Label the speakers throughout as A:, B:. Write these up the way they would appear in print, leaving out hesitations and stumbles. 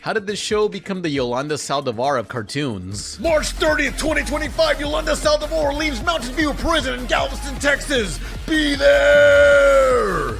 A: How did this show become the Yolanda Saldivar of cartoons?
B: March 30th, 2025, Yolanda Saldivar leaves Mountain View Prison in Galveston, Texas. Be there!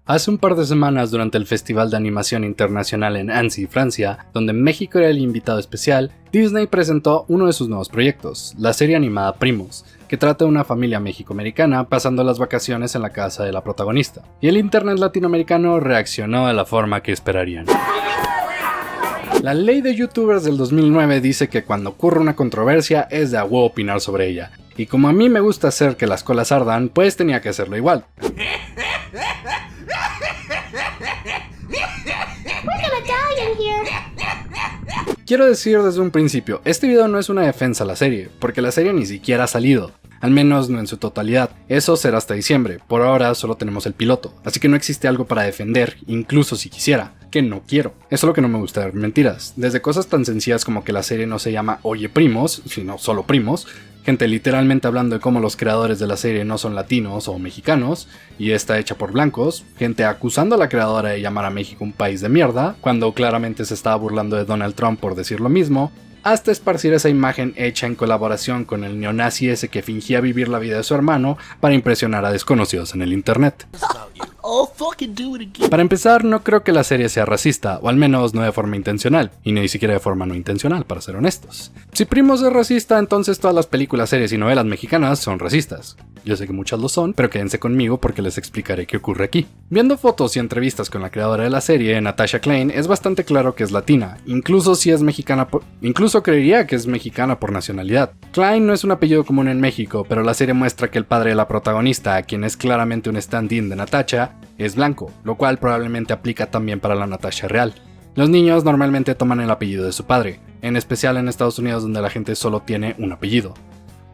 C: Hace un par de semanas, durante el Festival de Animación Internacional en Annecy, Francia, donde México era el invitado especial, Disney presentó uno de sus nuevos proyectos, la serie animada Primos, que trata de una familia mexicoamericana pasando las vacaciones en la casa de la protagonista. Y el internet latinoamericano reaccionó de la forma que esperarían. La ley de youtubers del 2009 dice que cuando ocurre una controversia es de a huevo opinar sobre ella. Y como a mí me gusta hacer que las colas ardan, pues tenía que hacerlo igual. Quiero decir desde un principio, este video no es una defensa a la serie, porque la serie ni siquiera ha salido, al menos no en su totalidad. Eso será hasta diciembre, por ahora solo tenemos el piloto, así que no existe algo para defender, incluso si quisiera, que no quiero. Eso es lo que no me gusta de mentiras, desde cosas tan sencillas como que la serie no se llama Oye Primos, sino solo Primos, gente literalmente hablando de cómo los creadores de la serie no son latinos o mexicanos, y está hecha por blancos, gente acusando a la creadora de llamar a México un país de mierda, cuando claramente se estaba burlando de Donald Trump por decir lo mismo, hasta esparcir esa imagen hecha en colaboración con el neonazi ese que fingía vivir la vida de su hermano para impresionar a desconocidos en el internet. Para empezar, no creo que la serie sea racista, o al menos no de forma intencional, y ni siquiera de forma no intencional, para ser honestos. Si Primos es racista, entonces todas las películas, series y novelas mexicanas son racistas. Yo sé que muchas lo son, pero quédense conmigo porque les explicaré qué ocurre aquí. Viendo fotos y entrevistas con la creadora de la serie, Natasha Klein, es bastante claro que es latina, incluso si es mexicana incluso creería que es mexicana por nacionalidad. Klein no es un apellido común en México, pero la serie muestra que el padre de la protagonista, quien es claramente un stand-in de Natasha, es blanco, lo cual probablemente aplica también para la Natasha real. Los niños normalmente toman el apellido de su padre, en especial en Estados Unidos donde la gente solo tiene un apellido.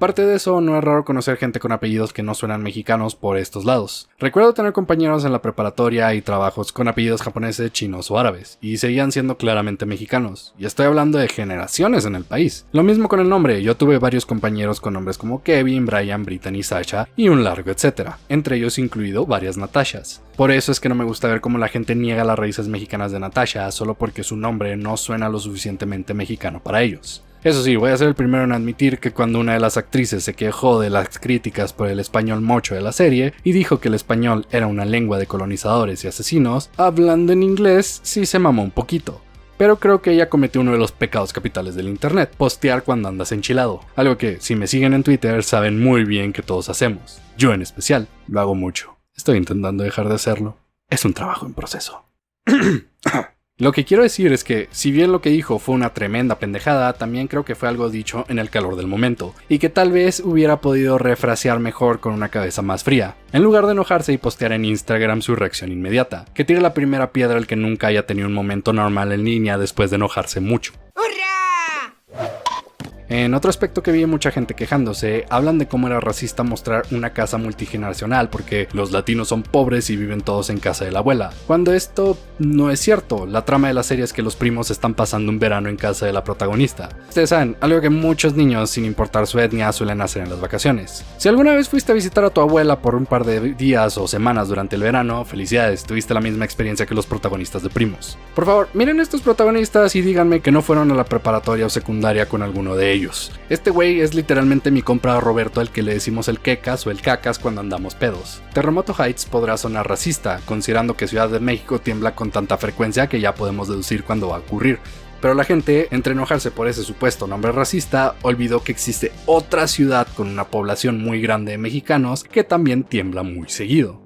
C: Aparte de eso, no es raro conocer gente con apellidos que no suenan mexicanos por estos lados. Recuerdo tener compañeros en la preparatoria y trabajos con apellidos japoneses, chinos o árabes, y seguían siendo claramente mexicanos, y estoy hablando de generaciones en el país. Lo mismo con el nombre, yo tuve varios compañeros con nombres como Kevin, Brian, Brittany, Sasha y un largo etcétera, entre ellos incluido varias Natashas. Por eso es que no me gusta ver cómo la gente niega las raíces mexicanas de Natasha solo porque su nombre no suena lo suficientemente mexicano para ellos. Eso sí, voy a ser el primero en admitir que cuando una de las actrices se quejó de las críticas por el español mocho de la serie y dijo que el español era una lengua de colonizadores y asesinos, hablando en inglés sí se mamó un poquito. Pero creo que ella cometió uno de los pecados capitales del internet, postear cuando andas enchilado, algo que si me siguen en Twitter saben muy bien que todos hacemos. Yo en especial, lo hago mucho. Estoy intentando dejar de hacerlo. Es un trabajo en proceso. Lo que quiero decir es que, si bien lo que dijo fue una tremenda pendejada, también creo que fue algo dicho en el calor del momento, y que tal vez hubiera podido refrasear mejor con una cabeza más fría, en lugar de enojarse y postear en Instagram su reacción inmediata, que tire la primera piedra el que nunca haya tenido un momento normal en línea después de enojarse mucho. En otro aspecto que vi mucha gente quejándose, hablan de cómo era racista mostrar una casa multigeneracional porque los latinos son pobres y viven todos en casa de la abuela, cuando esto no es cierto. La trama de la serie es que los primos están pasando un verano en casa de la protagonista. Ustedes saben, algo que muchos niños, sin importar su etnia, suelen hacer en las vacaciones. Si alguna vez fuiste a visitar a tu abuela por un par de días o semanas durante el verano, felicidades, tuviste la misma experiencia que los protagonistas de Primos. Por favor, miren estos protagonistas y díganme que no fueron a la preparatoria o secundaria con alguno de ellos. Este güey es literalmente mi compa Roberto al que le decimos el quecas o el cacas cuando andamos pedos. Terremoto Heights podrá sonar racista, considerando que Ciudad de México tiembla con tanta frecuencia que ya podemos deducir cuándo va a ocurrir. Pero la gente, entre enojarse por ese supuesto nombre racista, olvidó que existe otra ciudad con una población muy grande de mexicanos que también tiembla muy seguido.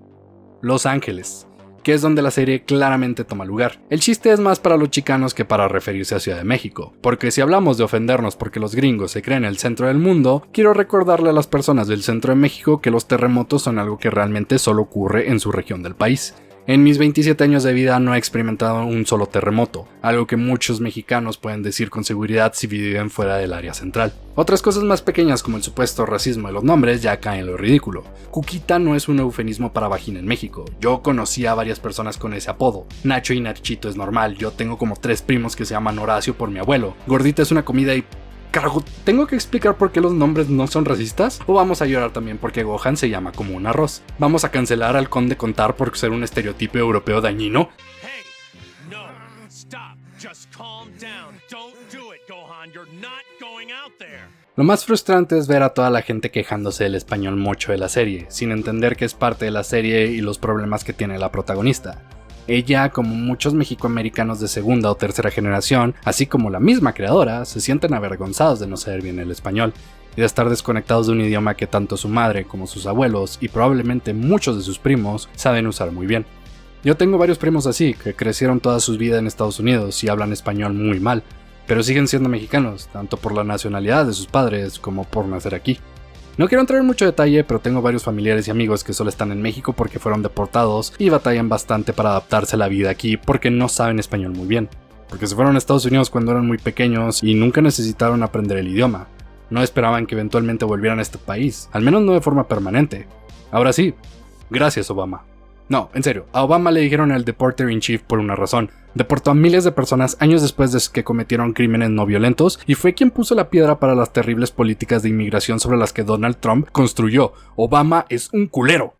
C: Los Ángeles, que es donde la serie claramente toma lugar. El chiste es más para los chicanos que para referirse a Ciudad de México, porque si hablamos de ofendernos porque los gringos se creen el centro del mundo, quiero recordarle a las personas del centro de México que los terremotos son algo que realmente solo ocurre en su región del país. En mis 27 años de vida no he experimentado un solo terremoto, algo que muchos mexicanos pueden decir con seguridad si viven fuera del área central. Otras cosas más pequeñas como el supuesto racismo de los nombres ya caen en lo ridículo. Cuquita no es un eufemismo para vagina en México. Yo conocí a varias personas con ese apodo. Nacho y Nachito es normal, yo tengo como 3 primos que se llaman Horacio por mi abuelo. Gordita es una comida y... Carajo, ¿tengo que explicar por qué los nombres no son racistas? ¿O vamos a llorar también porque Gohan se llama como un arroz? ¿Vamos a cancelar al Conde Contar por ser un estereotipo europeo dañino?
D: Hey, no, stop, just calm down. Don't do it, Gohan. You're not going out there.
C: Lo más frustrante es ver a toda la gente quejándose del español mocho de la serie, sin entender que es parte de la serie y los problemas que tiene la protagonista. Ella, como muchos mexicoamericanos de segunda o tercera generación, así como la misma creadora, se sienten avergonzados de no saber bien el español y de estar desconectados de un idioma que tanto su madre como sus abuelos y probablemente muchos de sus primos saben usar muy bien. Yo tengo varios primos así, que crecieron toda su vida en Estados Unidos y hablan español muy mal, pero siguen siendo mexicanos, tanto por la nacionalidad de sus padres como por nacer aquí. No quiero entrar en mucho detalle, pero tengo varios familiares y amigos que solo están en México porque fueron deportados y batallan bastante para adaptarse a la vida aquí porque no saben español muy bien. Porque se fueron a Estados Unidos cuando eran muy pequeños y nunca necesitaron aprender el idioma. No esperaban que eventualmente volvieran a este país, al menos no de forma permanente. Ahora sí, gracias Obama. No, en serio, a Obama le dijeron el Deporter in Chief por una razón. Deportó a miles de personas años después de que cometieron crímenes no violentos y fue quien puso la piedra para las terribles políticas de inmigración sobre las que Donald Trump construyó. Obama es un culero.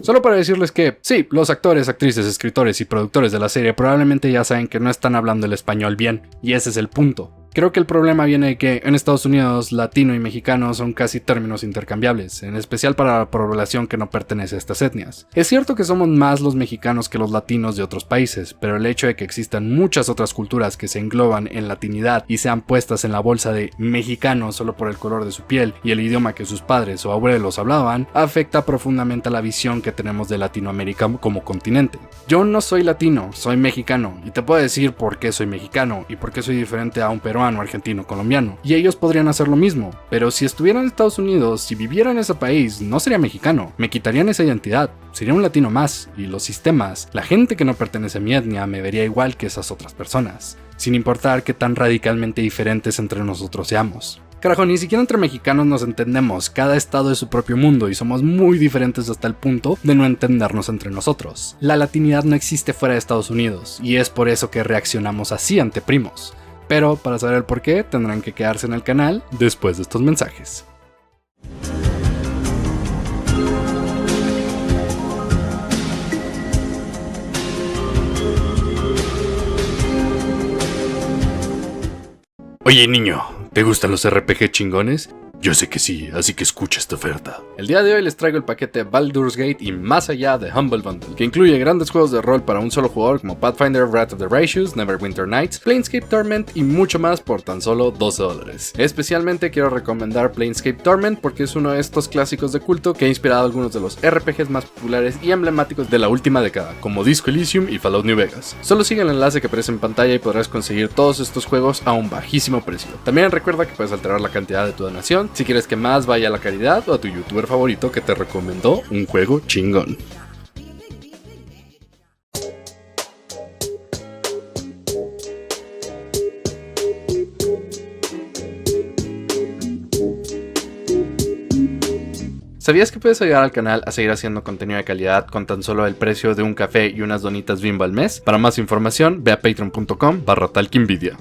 C: Solo para decirles que, sí, los actores, actrices, escritores y productores de la serie probablemente ya saben que no están hablando el español bien, y ese es el punto. Creo que el problema viene de que en Estados Unidos latino y mexicano son casi términos intercambiables, en especial para la población que no pertenece a estas etnias. Es cierto que somos más los mexicanos que los latinos de otros países, pero el hecho de que existan muchas otras culturas que se engloban en latinidad y sean puestas en la bolsa de mexicano solo por el color de su piel y el idioma que sus padres o abuelos hablaban, afecta profundamente a la visión que tenemos de Latinoamérica como continente. Yo no soy latino, soy mexicano, y te puedo decir por qué soy mexicano y por qué soy diferente a un peruano, argentino, colombiano, y ellos podrían hacer lo mismo, pero si estuviera en Estados Unidos, si viviera en ese país, no sería mexicano, me quitarían esa identidad, sería un latino más, y los sistemas, la gente que no pertenece a mi etnia me vería igual que esas otras personas, sin importar qué tan radicalmente diferentes entre nosotros seamos. Carajo, ni siquiera entre mexicanos nos entendemos, cada estado es su propio mundo y somos muy diferentes hasta el punto de no entendernos entre nosotros. La latinidad no existe fuera de Estados Unidos, y es por eso que reaccionamos así ante primos. Pero para saber el porqué tendrán que quedarse en el canal después de estos mensajes. Oye niño, ¿te gustan los RPG chingones? Yo sé que sí, así que escucha esta oferta. El día de hoy les traigo el paquete Baldur's Gate y más allá de Humble Bundle, que incluye grandes juegos de rol para un solo jugador como Pathfinder, Wrath of the Righteous, Neverwinter Nights, Planescape Torment y mucho más por tan solo $12. Especialmente quiero recomendar Planescape Torment porque es uno de estos clásicos de culto que ha inspirado a algunos de los RPGs más populares y emblemáticos de la última década, como Disco Elysium y Fallout New Vegas. Solo sigue el enlace que aparece en pantalla y podrás conseguir todos estos juegos a un bajísimo precio. También recuerda que puedes alterar la cantidad de tu donación si quieres que más vaya a la caridad o a tu youtuber favorito que te recomendó un juego chingón. ¿Sabías que puedes ayudar al canal a seguir haciendo contenido de calidad con tan solo el precio de un café y unas donitas Bimbo al mes? Para más información, ve a patreon.com/talkinvidia.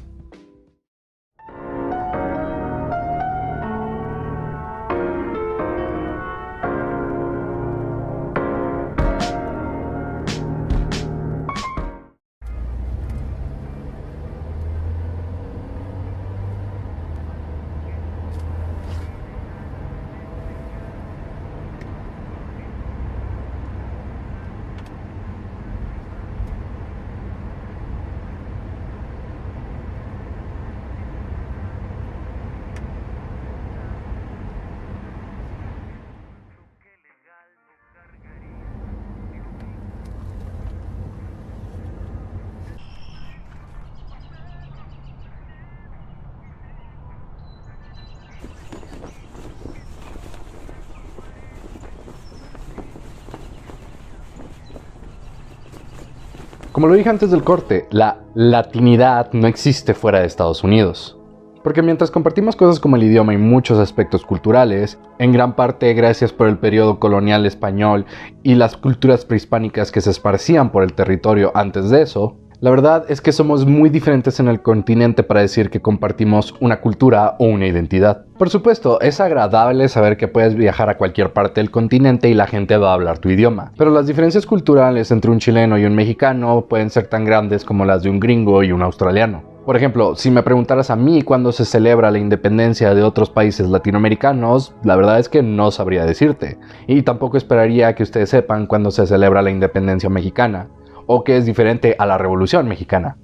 C: Como lo dije antes del corte, la latinidad no existe fuera de Estados Unidos. Porque mientras compartimos cosas como el idioma y muchos aspectos culturales, en gran parte gracias por el periodo colonial español y las culturas prehispánicas que se esparcían por el territorio antes de eso, la verdad es que somos muy diferentes en el continente para decir que compartimos una cultura o una identidad. Por supuesto, es agradable saber que puedes viajar a cualquier parte del continente y la gente va a hablar tu idioma, pero las diferencias culturales entre un chileno y un mexicano pueden ser tan grandes como las de un gringo y un australiano. Por ejemplo, si me preguntaras a mí cuándo se celebra la independencia de otros países latinoamericanos, la verdad es que no sabría decirte. Y tampoco esperaría que ustedes sepan cuándo se celebra la independencia mexicana, o que es diferente a la Revolución Mexicana.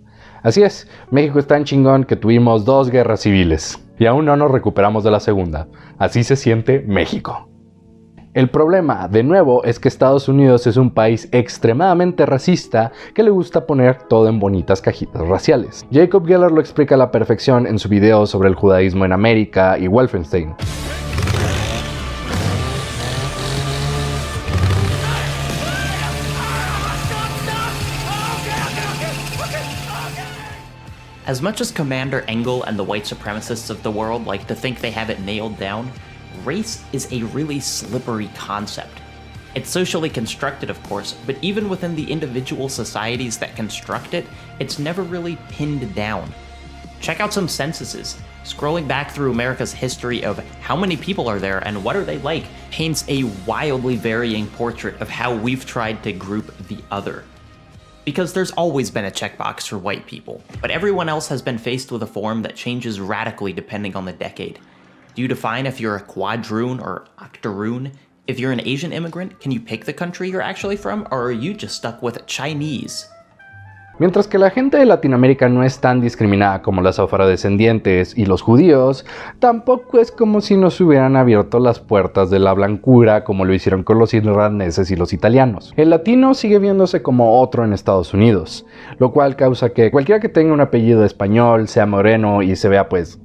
C: Así es, México es tan chingón que tuvimos 2 guerras civiles, y aún no nos recuperamos de la segunda. Así se siente México. El problema, de nuevo, es que Estados Unidos es un país extremadamente racista que le gusta poner todo en bonitas cajitas raciales. Jacob Geller lo explica a la perfección en su video sobre el judaísmo en América y Wolfenstein.
E: As much as Commander Engel and the white supremacists of the world like to think they have it nailed down, race is a really slippery concept. It's socially constructed, of course, but even within the individual societies that construct it, it's never really pinned down. Check out some censuses. Scrolling back through America's history of how many people are there and what are they like paints a wildly varying portrait of how we've tried to group the other. Because there's always been a checkbox for white people, but everyone else has been faced with a form that changes radically depending on the decade. Do you define if you're a quadroon or octoroon? If you're an Asian immigrant, can you pick the country you're actually from, or are you just stuck with Chinese?
C: Mientras que la gente de Latinoamérica no es tan discriminada como los afrodescendientes y los judíos, tampoco es como si nos hubieran abierto las puertas de la blancura como lo hicieron con los irlandeses y los italianos. El latino sigue viéndose como otro en Estados Unidos, lo cual causa que cualquiera que tenga un apellido español, sea moreno y se vea pues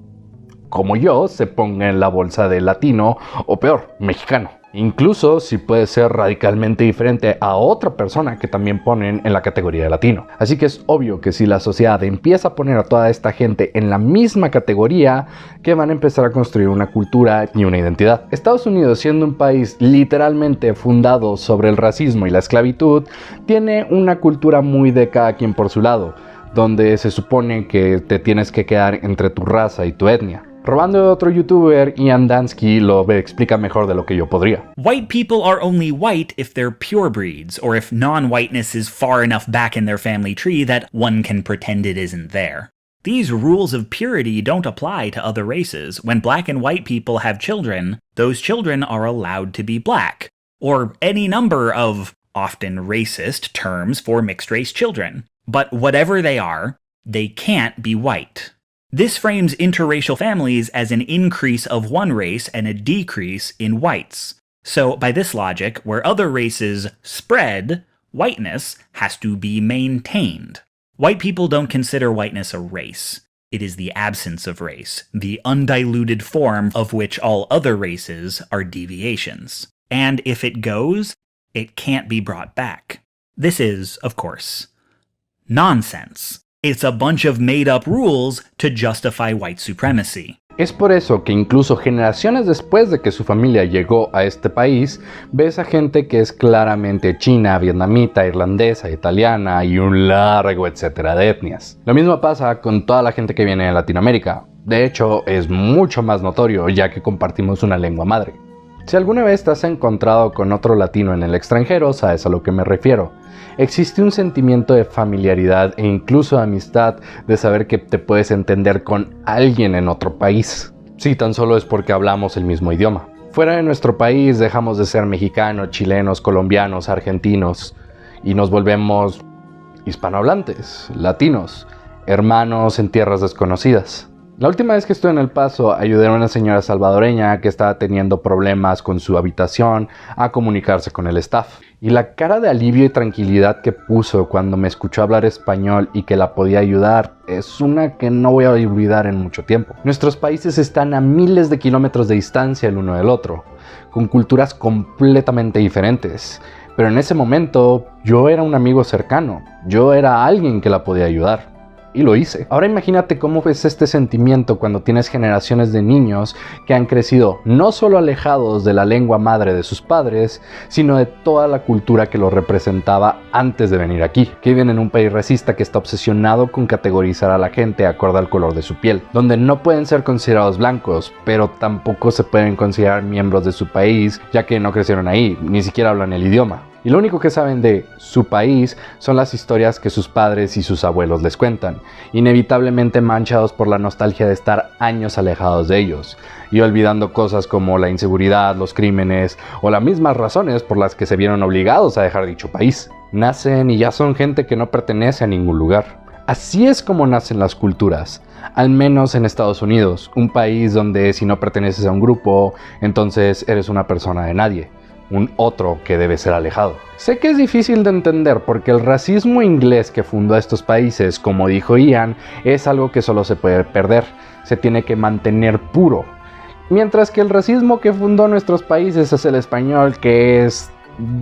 C: como yo, se ponga en la bolsa de latino o peor, mexicano. Incluso si puede ser radicalmente diferente a otra persona que también ponen en la categoría de latino. Así que es obvio que si la sociedad empieza a poner a toda esta gente en la misma categoría, que van a empezar a construir una cultura y una identidad. Estados Unidos, siendo un país literalmente fundado sobre el racismo y la esclavitud, tiene una cultura muy de cada quien por su lado, donde se supone que te tienes que quedar entre tu raza y tu etnia. Robando de otro youtuber, Ian Dansky lo explica mejor de lo que yo podría.
F: White people are only white if they're purebreeds, or if non-whiteness is far enough back in their family tree that one can pretend it isn't there. These rules of purity don't apply to other races. When black and white people have children, those children are allowed to be black, or any number of often racist terms for mixed-race children. But whatever they are, they can't be white. This frames interracial families as an increase of one race and a decrease in whites. So, by this logic, where other races spread, whiteness has to be maintained. White people don't consider whiteness a race. It is the absence of race, the undiluted form of which all other races are deviations. And if it goes, it can't be brought back. This is, of course, nonsense. It's a bunch of made-up rules to justify white supremacy.
C: Es por eso que incluso generaciones después de que su familia llegó a este país, ves a gente que es claramente china, vietnamita, irlandesa, italiana y un largo etcétera de etnias. Lo mismo pasa con toda la gente que viene de Latinoamérica. De hecho, es mucho más notorio ya que compartimos una lengua madre. Si alguna vez te has encontrado con otro latino en el extranjero, sabes a lo que me refiero. Existe un sentimiento de familiaridad e incluso de amistad de saber que te puedes entender con alguien en otro país. Si tan solo es porque hablamos el mismo idioma. Fuera de nuestro país dejamos de ser mexicanos, chilenos, colombianos, argentinos y nos volvemos hispanohablantes, latinos, hermanos en tierras desconocidas. La última vez que estuve en El Paso, ayudé a una señora salvadoreña que estaba teniendo problemas con su habitación a comunicarse con el staff. Y la cara de alivio y tranquilidad que puso cuando me escuchó hablar español y que la podía ayudar es una que no voy a olvidar en mucho tiempo. Nuestros países están a miles de kilómetros de distancia el uno del otro, con culturas completamente diferentes, Pero en ese momento yo era un amigo cercano, yo era alguien que la podía ayudar. Y lo hice. Ahora imagínate cómo es este sentimiento cuando tienes generaciones de niños que han crecido no solo alejados de la lengua madre de sus padres, sino de toda la cultura que los representaba antes de venir aquí, que viven en un país racista que está obsesionado con categorizar a la gente acorde al color de su piel, donde no pueden ser considerados blancos, pero tampoco se pueden considerar miembros de su país, ya que no crecieron ahí, ni siquiera hablan el idioma. Y lo único que saben de su país son las historias que sus padres y sus abuelos les cuentan, inevitablemente manchados por la nostalgia de estar años alejados de ellos, y olvidando cosas como la inseguridad, los crímenes o las mismas razones por las que se vieron obligados a dejar dicho país. Nacen y ya son gente que no pertenece a ningún lugar. Así es como nacen las culturas, al menos en Estados Unidos, un país donde si no perteneces a un grupo, entonces eres una persona de nadie. Un otro que debe ser alejado. Sé que es difícil de entender porque el racismo inglés que fundó estos países, como dijo Ian, es algo que solo se puede perder, se tiene que mantener puro. Mientras que el racismo que fundó nuestros países es el español, que es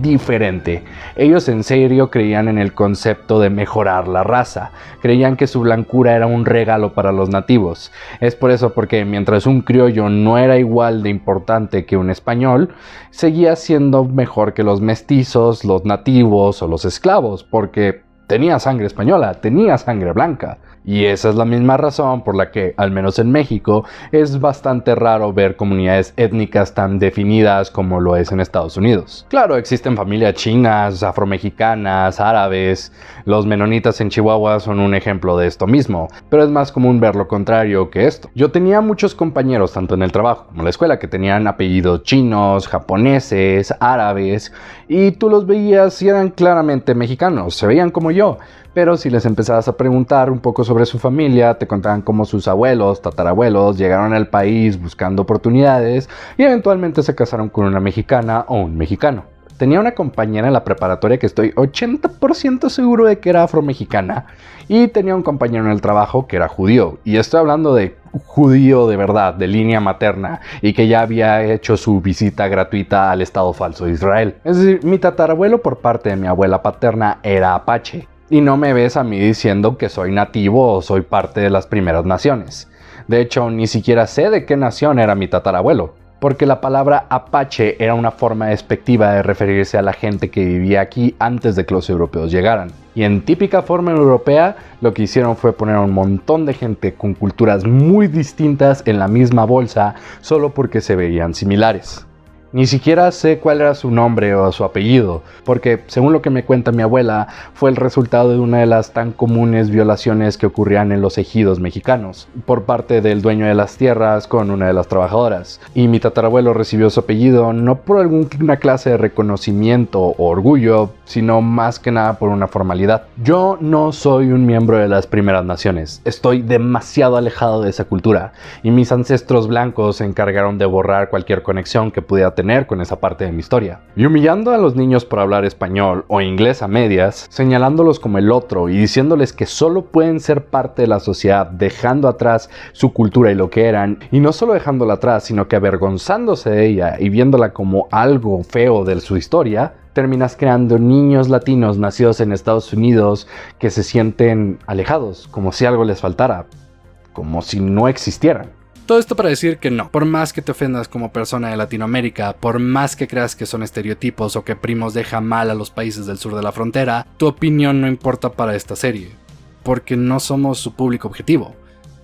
C: diferente. Ellos en serio creían en el concepto de mejorar la raza, creían que su blancura era un regalo para los nativos. Es por eso porque mientras un criollo no era igual de importante que un español, seguía siendo mejor que los mestizos, los nativos o los esclavos, porque tenía sangre española, tenía sangre blanca. Y esa es la misma razón por la que, al menos en México, es bastante raro ver comunidades étnicas tan definidas como lo es en Estados Unidos. Claro, existen familias chinas, afromexicanas, árabes. Los menonitas en Chihuahua son un ejemplo de esto mismo, pero es más común ver lo contrario que esto. Yo tenía muchos compañeros, tanto en el trabajo como en la escuela, que tenían apellidos chinos, japoneses, árabes, y tú los veías y eran claramente mexicanos, se veían como yo. Pero si les empezabas a preguntar un poco sobre su familia, te contaban cómo sus abuelos, tatarabuelos llegaron al país buscando oportunidades y eventualmente se casaron con una mexicana o un mexicano. Tenía una compañera en la preparatoria que estoy 80% seguro de que era afromexicana y tenía un compañero en el trabajo que era judío. Y estoy hablando de judío de verdad, de línea materna, y que ya había hecho su visita gratuita al Estado falso de Israel. Es decir, mi tatarabuelo por parte de mi abuela paterna era apache. Y no me ves a mí diciendo que soy nativo o soy parte de las primeras naciones. De hecho, ni siquiera sé de qué nación era mi tatarabuelo, porque la palabra apache era una forma despectiva de referirse a la gente que vivía aquí antes de que los europeos llegaran. Y en típica forma europea, lo que hicieron fue poner a un montón de gente con culturas muy distintas en la misma bolsa solo porque se veían similares. Ni siquiera sé cuál era su nombre o su apellido, porque según lo que me cuenta mi abuela, fue el resultado de una de las tan comunes violaciones que ocurrían en los ejidos mexicanos, por parte del dueño de las tierras con una de las trabajadoras. Y mi tatarabuelo recibió su apellido no por alguna clase de reconocimiento o orgullo, sino más que nada por una formalidad. Yo no soy un miembro de las primeras naciones, estoy demasiado alejado de esa cultura, y mis ancestros blancos se encargaron de borrar cualquier conexión que pudiera tener con esa parte de mi historia. Y humillando a los niños por hablar español o inglés a medias, señalándolos como el otro y diciéndoles que solo pueden ser parte de la sociedad dejando atrás su cultura y lo que eran, y no solo dejándola atrás, sino que avergonzándose de ella y viéndola como algo feo de su historia, terminas creando niños latinos nacidos en Estados Unidos que se sienten alejados, como si algo les faltara, como si no existieran. Todo esto para decir que no, por más que te ofendas como persona de Latinoamérica, por más que creas que son estereotipos o que Primos deja mal a los países del sur de la frontera, tu opinión no importa para esta serie, porque no somos su público objetivo.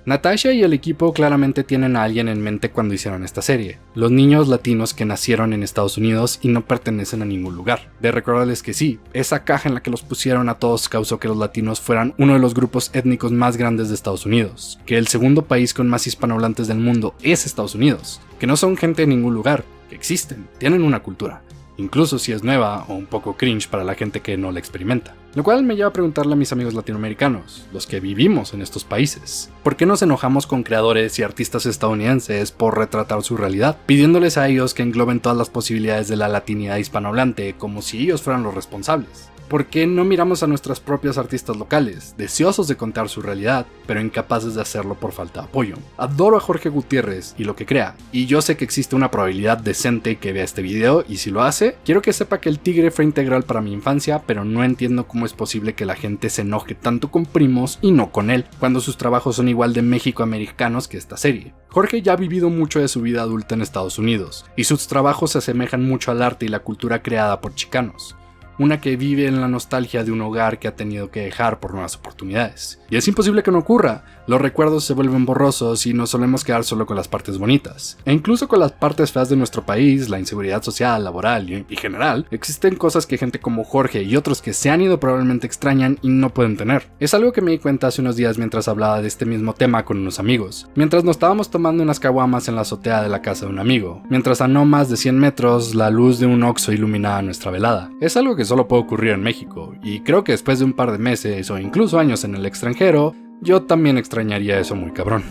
C: Natasha y el equipo claramente tienen a alguien en mente cuando hicieron esta serie, los niños latinos que nacieron en Estados Unidos y no pertenecen a ningún lugar. De recordarles que sí, esa caja en la que los pusieron a todos causó que los latinos fueran uno de los grupos étnicos más grandes de Estados Unidos, que el segundo país con más hispanohablantes del mundo es Estados Unidos, que no son gente de ningún lugar, que existen, tienen una cultura, incluso si es nueva o un poco cringe para la gente que no la experimenta. Lo cual me lleva a preguntarle a mis amigos latinoamericanos, los que vivimos en estos países, ¿por qué nos enojamos con creadores y artistas estadounidenses por retratar su realidad, pidiéndoles a ellos que engloben todas las posibilidades de la latinidad hispanohablante como si ellos fueran los responsables? ¿Por qué no miramos a nuestras propias artistas locales, deseosos de contar su realidad, pero incapaces de hacerlo por falta de apoyo? Adoro a Jorge Gutiérrez y lo que crea, y yo sé que existe una probabilidad decente que vea este video, y si lo hace, quiero que sepa que El Tigre fue integral para mi infancia, pero no entiendo cómo es posible que la gente se enoje tanto con Primos y no con él, cuando sus trabajos son igual de mexicoamericanos que esta serie. Jorge ya ha vivido mucho de su vida adulta en Estados Unidos, y sus trabajos se asemejan mucho al arte y la cultura creada por chicanos. Una que vive en la nostalgia de un hogar que ha tenido que dejar por nuevas oportunidades. Y es imposible que no ocurra, los recuerdos se vuelven borrosos y nos solemos quedar solo con las partes bonitas. E incluso con las partes feas de nuestro país, la inseguridad social, laboral y general, existen cosas que gente como Jorge y otros que se han ido probablemente extrañan y no pueden tener. Es algo que me di cuenta hace unos días mientras hablaba de este mismo tema con unos amigos, mientras nos estábamos tomando unas caguamas en la azotea de la casa de un amigo, mientras a no más de 100 metros la luz de un Oxxo iluminaba nuestra velada. Es algo que solo puede ocurrir en México, y creo que después de un par de meses o incluso años en el extranjero, yo también extrañaría eso muy cabrón.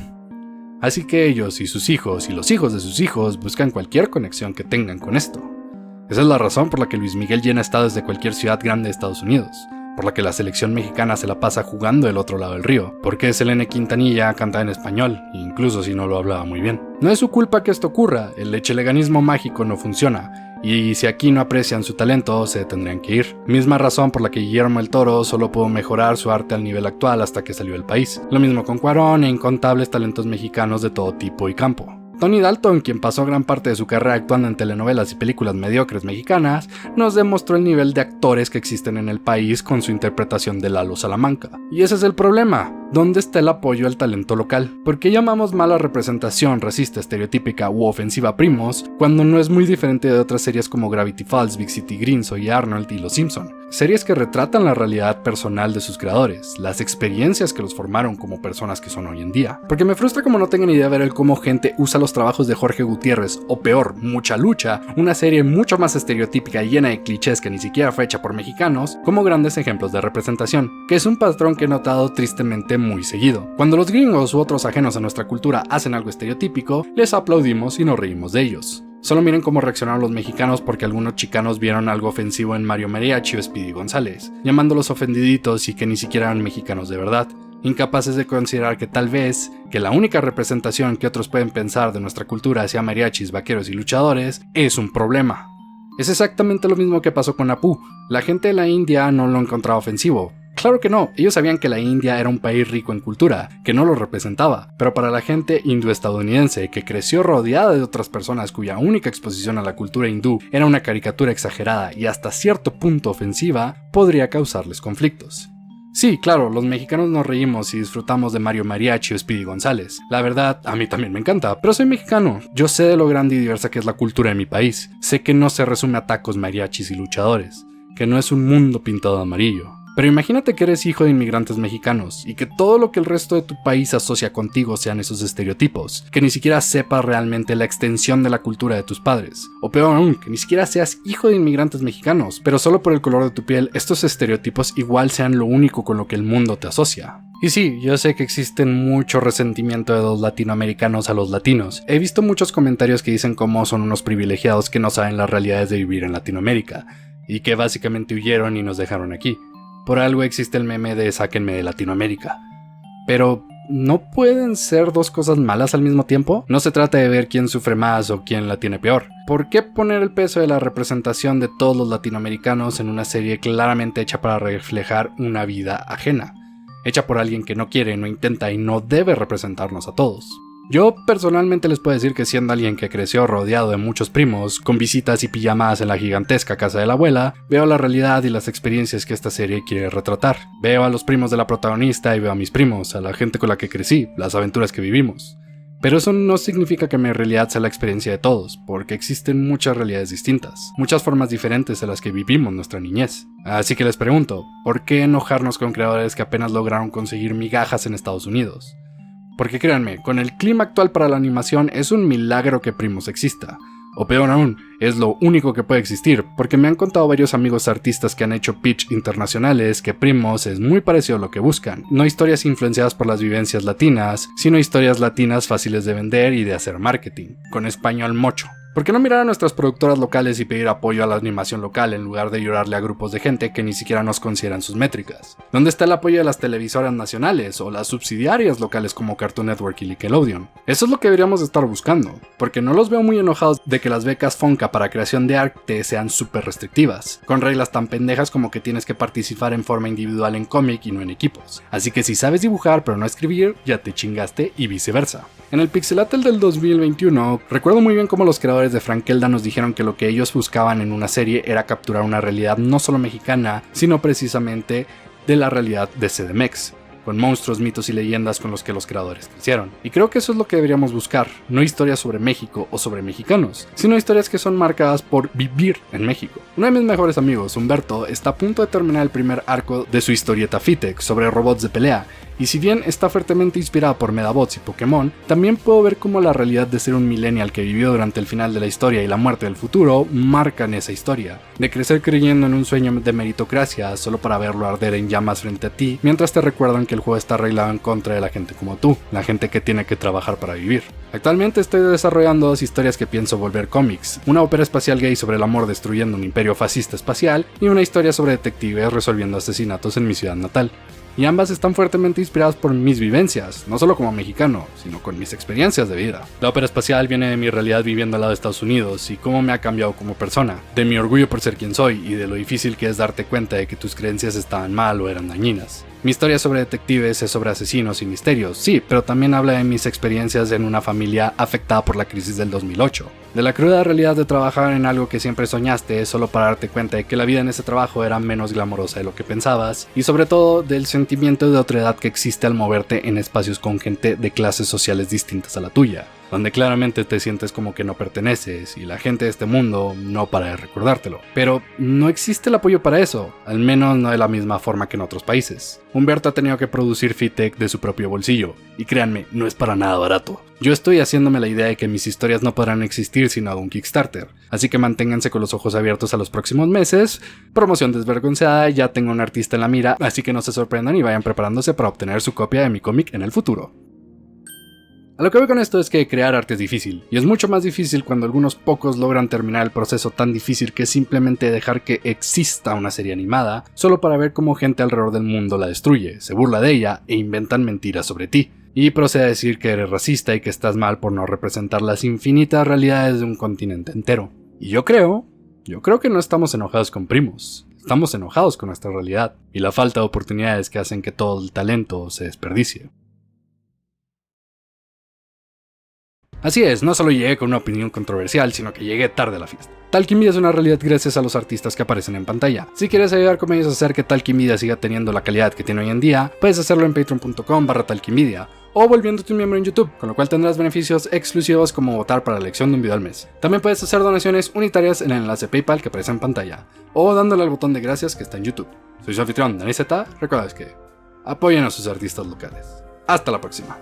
C: Así que ellos y sus hijos y los hijos de sus hijos buscan cualquier conexión que tengan con esto. Esa es la razón por la que Luis Miguel llena estadios de cualquier ciudad grande de Estados Unidos, por la que la selección mexicana se la pasa jugando del otro lado del río, porque Selene Quintanilla canta en español, incluso si no lo hablaba muy bien. No es su culpa que esto ocurra, el echeleganismo mágico no funciona, y si aquí no aprecian su talento, se tendrían que ir. Misma razón por la que Guillermo el Toro solo pudo mejorar su arte al nivel actual hasta que salió del país. Lo mismo con Cuarón e incontables talentos mexicanos de todo tipo y campo. Tony Dalton, quien pasó gran parte de su carrera actuando en telenovelas y películas mediocres mexicanas, nos demostró el nivel de actores que existen en el país con su interpretación de Lalo Salamanca. Y ese es el problema. ¿Dónde está el apoyo al talento local? ¿Por qué llamamos mala representación, racista, estereotípica u ofensiva a Primos, cuando no es muy diferente de otras series como Gravity Falls, Big City Greens, Oye Arnold y Los Simpson? Series que retratan la realidad personal de sus creadores, las experiencias que los formaron como personas que son hoy en día. Porque me frustra como no tengan idea ver el cómo gente usa los trabajos de Jorge Gutiérrez, o peor, Mucha Lucha, una serie mucho más estereotípica y llena de clichés que ni siquiera fue hecha por mexicanos, como grandes ejemplos de representación, que es un patrón que he notado tristemente muy seguido. Cuando los gringos u otros ajenos a nuestra cultura hacen algo estereotípico, les aplaudimos y nos reímos de ellos. Solo miren cómo reaccionaron los mexicanos porque algunos chicanos vieron algo ofensivo en Mario Mariachi o Speedy González, llamándolos ofendiditos y que ni siquiera eran mexicanos de verdad, incapaces de considerar que tal vez que la única representación que otros pueden pensar de nuestra cultura hacia mariachis, vaqueros y luchadores es un problema. Es exactamente lo mismo que pasó con Apu. La gente de la India no lo encontraba ofensivo. Claro que no, ellos sabían que la India era un país rico en cultura, que no lo representaba, pero para la gente hindú-estadounidense que creció rodeada de otras personas cuya única exposición a la cultura hindú era una caricatura exagerada y hasta cierto punto ofensiva, podría causarles conflictos. Sí, claro, los mexicanos nos reímos y disfrutamos de Mario Mariachi o Speedy González. La verdad, a mí también me encanta, pero soy mexicano. Yo sé de lo grande y diversa que es la cultura de mi país. Sé que no se resume a tacos, mariachis y luchadores, que no es un mundo pintado de amarillo. Pero imagínate que eres hijo de inmigrantes mexicanos y que todo lo que el resto de tu país asocia contigo sean esos estereotipos, que ni siquiera sepas realmente la extensión de la cultura de tus padres. O peor aún, que ni siquiera seas hijo de inmigrantes mexicanos, pero solo por el color de tu piel estos estereotipos igual sean lo único con lo que el mundo te asocia. Y sí, yo sé que existen mucho resentimiento de los latinoamericanos a los latinos. He visto muchos comentarios que dicen cómo son unos privilegiados que no saben las realidades de vivir en Latinoamérica, y que básicamente huyeron y nos dejaron aquí. Por algo existe el meme de sáquenme de Latinoamérica. Pero, ¿no pueden ser dos cosas malas al mismo tiempo? No se trata de ver quién sufre más o quién la tiene peor. ¿Por qué poner el peso de la representación de todos los latinoamericanos en una serie claramente hecha para reflejar una vida ajena? Hecha por alguien que no quiere, no intenta y no debe representarnos a todos. Yo personalmente les puedo decir que siendo alguien que creció rodeado de muchos primos, con visitas y pijamadas en la gigantesca casa de la abuela, veo la realidad y las experiencias que esta serie quiere retratar. Veo a los primos de la protagonista y veo a mis primos, a la gente con la que crecí, las aventuras que vivimos. Pero eso no significa que mi realidad sea la experiencia de todos, porque existen muchas realidades distintas, muchas formas diferentes de las que vivimos nuestra niñez. Así que les pregunto, ¿por qué enojarnos con creadores que apenas lograron conseguir migajas en Estados Unidos? Porque créanme, con el clima actual para la animación es un milagro que Primos exista. O peor aún, es lo único que puede existir, porque me han contado varios amigos artistas que han hecho pitch internacionales que Primos es muy parecido a lo que buscan. No historias influenciadas por las vivencias latinas, sino historias latinas fáciles de vender y de hacer marketing, con español mocho. ¿Por qué no mirar a nuestras productoras locales y pedir apoyo a la animación local en lugar de llorarle a grupos de gente que ni siquiera nos consideran sus métricas? ¿Dónde está el apoyo de las televisoras nacionales o las subsidiarias locales como Cartoon Network y Nickelodeon? Eso es lo que deberíamos estar buscando, porque no los veo muy enojados de que las becas Fonca para creación de arte sean súper restrictivas, con reglas tan pendejas como que tienes que participar en forma individual en cómic y no en equipos. Así que si sabes dibujar pero no escribir, ya te chingaste y viceversa. En el Pixelatel del 2021, recuerdo muy bien cómo los creadores de Frankelda nos dijeron que lo que ellos buscaban en una serie era capturar una realidad no solo mexicana, sino precisamente de la realidad de CDMX, con monstruos, mitos y leyendas con los que los creadores crecieron. Y creo que eso es lo que deberíamos buscar, no historias sobre México o sobre mexicanos, sino historias que son marcadas por vivir en México. Uno de mis mejores amigos, Humberto, está a punto de terminar el primer arco de su historieta Fitech sobre robots de pelea, y si bien está fuertemente inspirada por Medabots y Pokémon, también puedo ver cómo la realidad de ser un millennial que vivió durante el final de la historia y la muerte del futuro marcan esa historia, de crecer creyendo en un sueño de meritocracia solo para verlo arder en llamas frente a ti, mientras te recuerdan que el juego está arreglado en contra de la gente como tú, la gente que tiene que trabajar para vivir. Actualmente estoy desarrollando dos historias que pienso volver cómics, una ópera espacial gay sobre el amor destruyendo un imperio fascista espacial y una historia sobre detectives resolviendo asesinatos en mi ciudad natal. Y ambas están fuertemente inspiradas por mis vivencias, no solo como mexicano, sino con mis experiencias de vida. La ópera espacial viene de mi realidad viviendo al lado de Estados Unidos y cómo me ha cambiado como persona, de mi orgullo por ser quien soy y de lo difícil que es darte cuenta de que tus creencias estaban mal o eran dañinas. Mi historia sobre detectives es sobre asesinos y misterios, sí, pero también habla de mis experiencias en una familia afectada por la crisis del 2008. De la cruda realidad de trabajar en algo que siempre soñaste solo para darte cuenta de que la vida en ese trabajo era menos glamorosa de lo que pensabas, y sobre todo del sentimiento de otredad que existe al moverte en espacios con gente de clases sociales distintas a la tuya, donde claramente te sientes como que no perteneces y la gente de este mundo no para de recordártelo. Pero no existe el apoyo para eso, al menos no de la misma forma que en otros países. Humberto ha tenido que producir Fitech de su propio bolsillo, y créanme, no es para nada barato. Yo estoy haciéndome la idea de que mis historias no podrán existir sin un Kickstarter, así que manténganse con los ojos abiertos a los próximos meses. Promoción desvergonzada, ya tengo un artista en la mira, así que no se sorprendan y vayan preparándose para obtener su copia de mi cómic en el futuro. A lo que voy con esto es que crear arte es difícil, y es mucho más difícil cuando algunos pocos logran terminar el proceso tan difícil que es simplemente dejar que exista una serie animada, solo para ver cómo gente alrededor del mundo la destruye, se burla de ella e inventan mentiras sobre ti, y procede a decir que eres racista y que estás mal por no representar las infinitas realidades de un continente entero. Y yo creo que no estamos enojados con primos, estamos enojados con nuestra realidad, y la falta de oportunidades que hacen que todo el talento se desperdicie. Así es, no solo llegué con una opinión controversial, sino que llegué tarde a la fiesta. Talking Media es una realidad gracias a los artistas que aparecen en pantalla. Si quieres ayudar con ellos a hacer que Talking Media siga teniendo la calidad que tiene hoy en día, puedes hacerlo en patreon.com/talkingmedia o volviéndote un miembro en YouTube, con lo cual tendrás beneficios exclusivos como votar para la elección de un video al mes. También puedes hacer donaciones unitarias en el enlace PayPal que aparece en pantalla, o dándole al botón de gracias que está en YouTube. Soy su anfitrión, Dani Z. Recuerda que apoyen a sus artistas locales. Hasta la próxima.